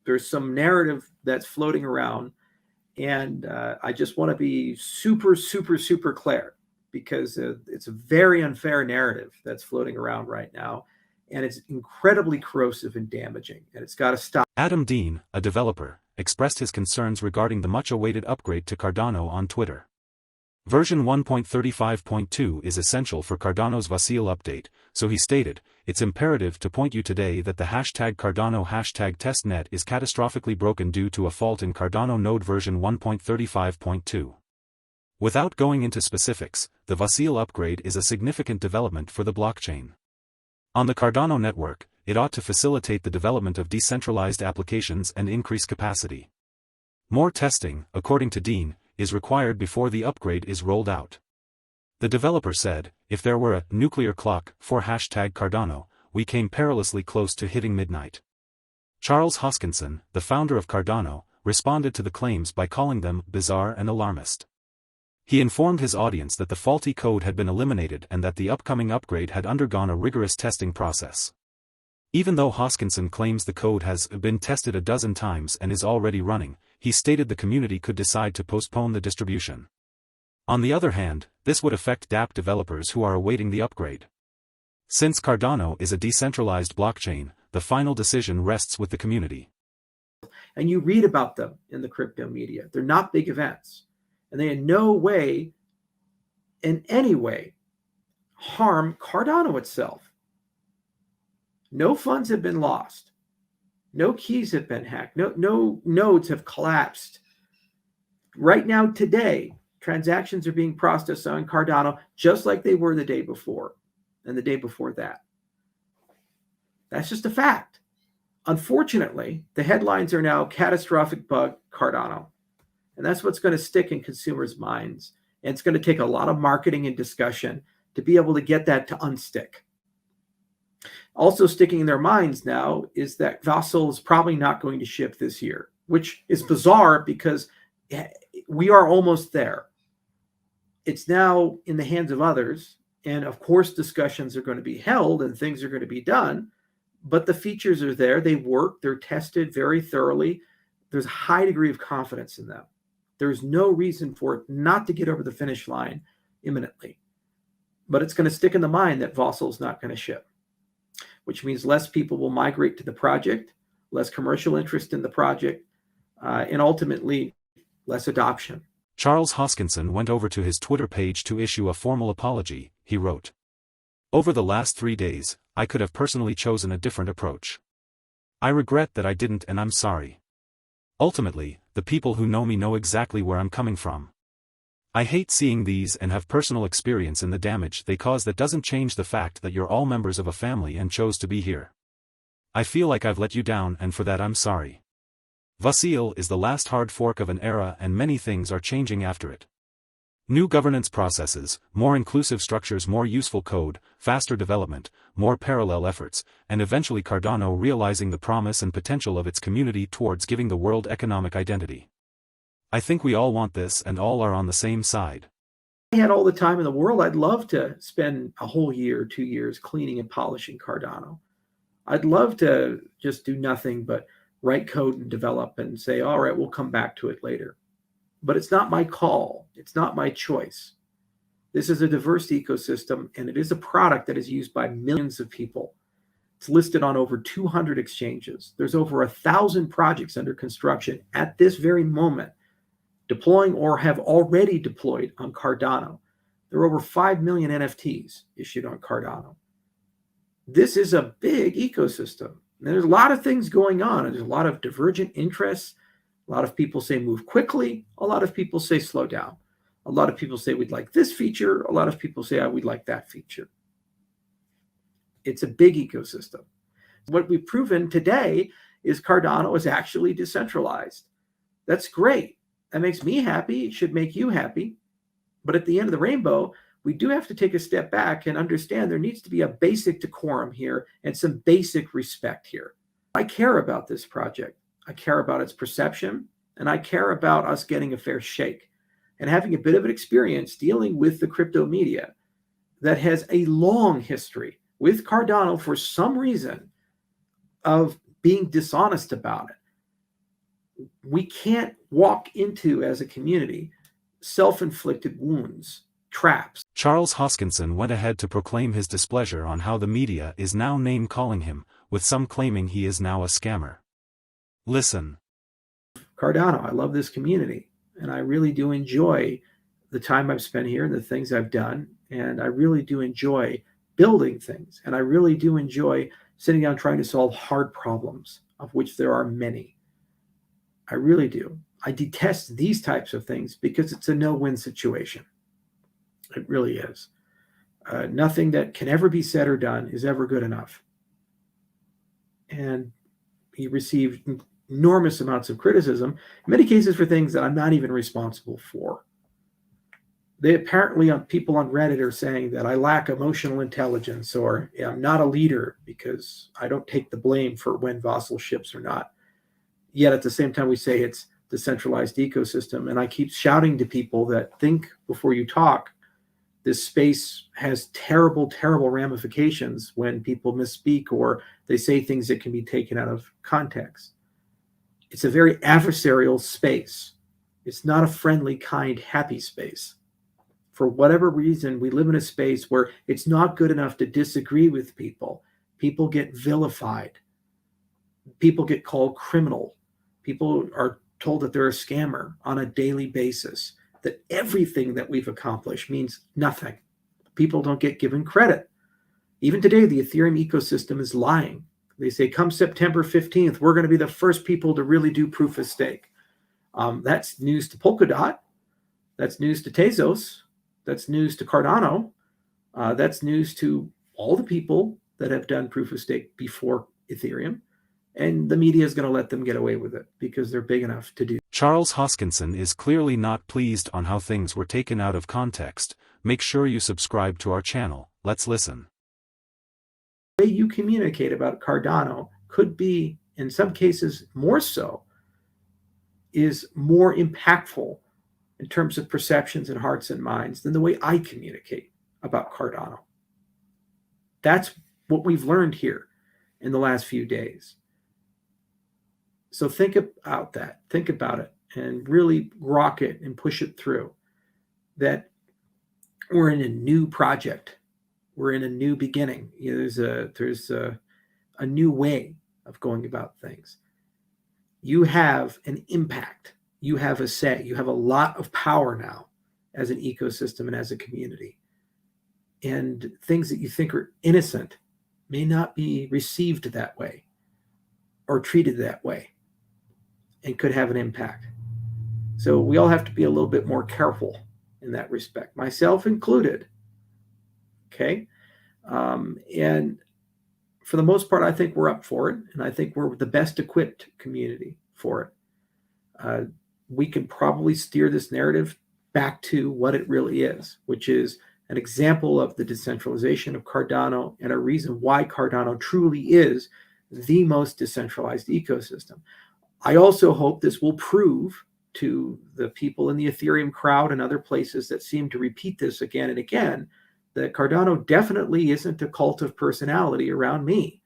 There's some narrative that's floating around, and I just want to be super, super, super clear, because it's a very unfair narrative that's floating around right now, and it's incredibly corrosive and damaging, and it's got to stop. Adam Dean, a developer, expressed his concerns regarding the much-awaited upgrade to Cardano on Twitter. Version 1.35.2 is essential for Cardano's Vasil update, so he stated, "It's imperative to point you today that the #Cardano #testnet is catastrophically broken due to a fault in Cardano node version 1.35.2. Without going into specifics, the Vasil upgrade is a significant development for the blockchain. On the Cardano network, it ought to facilitate the development of decentralized applications and increase capacity. More testing, according to Dean, is required before the upgrade is rolled out." The developer said, "If there were a nuclear clock for #Cardano, we came perilously close to hitting midnight." Charles Hoskinson, the founder of Cardano, responded to the claims by calling them bizarre and alarmist. He informed his audience that the faulty code had been eliminated and that the upcoming upgrade had undergone a rigorous testing process. Even though Hoskinson claims the code has been tested a dozen times and is already running, he stated the community could decide to postpone the distribution. On the other hand, this would affect dApp developers who are awaiting the upgrade. Since Cardano is a decentralized blockchain, the final decision rests with the community. And you read about them in the crypto media. They're not big events, and they in no way, in any way, harm Cardano itself. No funds have been lost. No keys have been hacked. No nodes have collapsed. Right now, today, transactions are being processed on Cardano just like they were the day before and the day before that. That's just a fact. Unfortunately, the headlines are now catastrophic bug Cardano. And that's what's going to stick in consumers' minds. And it's going to take a lot of marketing and discussion to be able to get that to unstick. Also sticking in their minds now is that Vasil is probably not going to ship this year, which is bizarre because we are almost there. It's now in the hands of others. And of course, discussions are going to be held and things are going to be done. But the features are there. They work. They're tested very thoroughly. There's a high degree of confidence in them. There's no reason for it not to get over the finish line imminently. But it's going to stick in the mind that Vasil is not going to ship, which means less people will migrate to the project, less commercial interest in the project, and ultimately less adoption. Charles Hoskinson went over to his Twitter page to issue a formal apology. He wrote, "Over the last 3 days, I could have personally chosen a different approach. I regret that I didn't, and I'm sorry. Ultimately, the people who know me know exactly where I'm coming from. I hate seeing these and have personal experience in the damage they cause. That doesn't change the fact that you're all members of a family and chose to be here. I feel like I've let you down, and for that I'm sorry. Vasil is the last hard fork of an era, and many things are changing after it. New governance processes, more inclusive structures, more useful code, faster development, more parallel efforts, and eventually Cardano realizing the promise and potential of its community towards giving the world economic identity. I think we all want this and all are on the same side." If I had all the time in the world, I'd love to spend a whole year, 2 years cleaning and polishing Cardano. I'd love to just do nothing but write code and develop and say, all right, we'll come back to it later. But it's not my call. It's not my choice. This is a diverse ecosystem, and it is a product that is used by millions of people. It's listed on over 200 exchanges. There's over 1,000 projects under construction at this very moment, deploying or have already deployed on Cardano. There are over 5 million NFTs issued on Cardano. This is a big ecosystem. And there's a lot of things going on, and there's a lot of divergent interests. A lot of people say move quickly. A lot of people say slow down. A lot of people say we'd like this feature. A lot of people say we'd like that feature. It's a big ecosystem. What we've proven today is Cardano is actually decentralized. That's great. That makes me happy. It should make you happy. But at the end of the rainbow, we do have to take a step back and understand there needs to be a basic decorum here and some basic respect here. I care about this project. I care about its perception, and I care about us getting a fair shake and having a bit of an experience dealing with the crypto media that has a long history with Cardano for some reason of being dishonest about it. We can't walk into, as a community, self-inflicted wounds, traps. Charles Hoskinson went ahead to proclaim his displeasure on how the media is now name-calling him, with some claiming he is now a scammer. Listen. Cardano, I love this community, and I really do enjoy the time I've spent here and the things I've done, and I really do enjoy building things, and I really do enjoy sitting down trying to solve hard problems, of which there are many. I really do. I detest these types of things because it's a no-win situation. It really is. Nothing that can ever be said or done is ever good enough. And he received enormous amounts of criticism, in many cases for things that I'm not even responsible for. They apparently, people on Reddit are saying that I lack emotional intelligence, or I'm not a leader because I don't take the blame for when Vassal ships or not. Yet at the same time, we say it's decentralized ecosystem. And I keep shouting to people that think before you talk. This space has terrible, terrible ramifications when people misspeak or they say things that can be taken out of context. It's a very adversarial space. It's not a friendly, kind, happy space. For whatever reason, we live in a space where it's not good enough to disagree with people. People get vilified. People get called criminal. People are told that they're a scammer on a daily basis, that everything that we've accomplished means nothing. People don't get given credit. Even today, the Ethereum ecosystem is lying. They say, come September 15th, we're going to be the first people to really do proof of stake. That's news to Polkadot. That's news to Tezos. That's news to Cardano. That's news to all the people that have done proof of stake before Ethereum. And the media is going to let them get away with it because they're big enough to do. Charles Hoskinson is clearly not pleased on how things were taken out of context. Make sure you subscribe to our channel. Let's listen. The way you communicate about Cardano could be, in some cases more so, is more impactful in terms of perceptions and hearts and minds than the way I communicate about Cardano. That's what we've learned here in the last few days. So think about that. Think about it and really rock it and push it through. That we're in a new project. We're in a new beginning. There's a new way of going about things. You have an impact. You have a say. You have a lot of power now as an ecosystem and as a community. And things that you think are innocent may not be received that way or treated that way, and could have an impact. So we all have to be a little bit more careful in that respect, myself included. Okay. And for the most part, I think we're up for it. And I think we're the best equipped community for it. We can probably steer this narrative back to what it really is, which is an example of the decentralization of Cardano and a reason why Cardano truly is the most decentralized ecosystem. I also hope this will prove to the people in the Ethereum crowd and other places that seem to repeat this again and again that Cardano definitely isn't a cult of personality around me.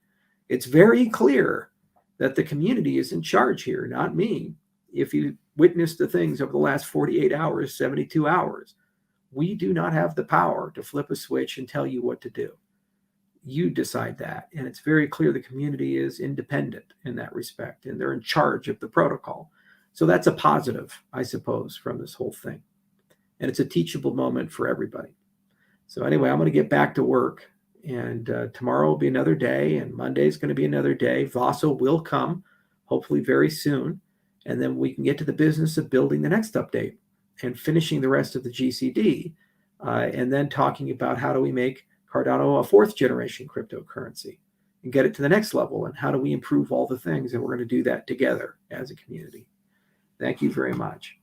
It's very clear that the community is in charge here, not me. If you witnessed the things over the last 48 hours, 72 hours, we do not have the power to flip a switch and tell you what to do. You decide that. And it's very clear the community is independent in that respect, and they're in charge of the protocol. So that's a positive, I suppose, from this whole thing. And it's a teachable moment for everybody. So anyway, I'm going to get back to work. And tomorrow will be another day, and Monday is going to be another day. Vassal will come, hopefully very soon. And then we can get to the business of building the next update and finishing the rest of the GCD, and then talking about how do we make Cardano a fourth generation cryptocurrency and get it to the next level, and how do we improve all the things, and we're going to do that together as a community. Thank you very much.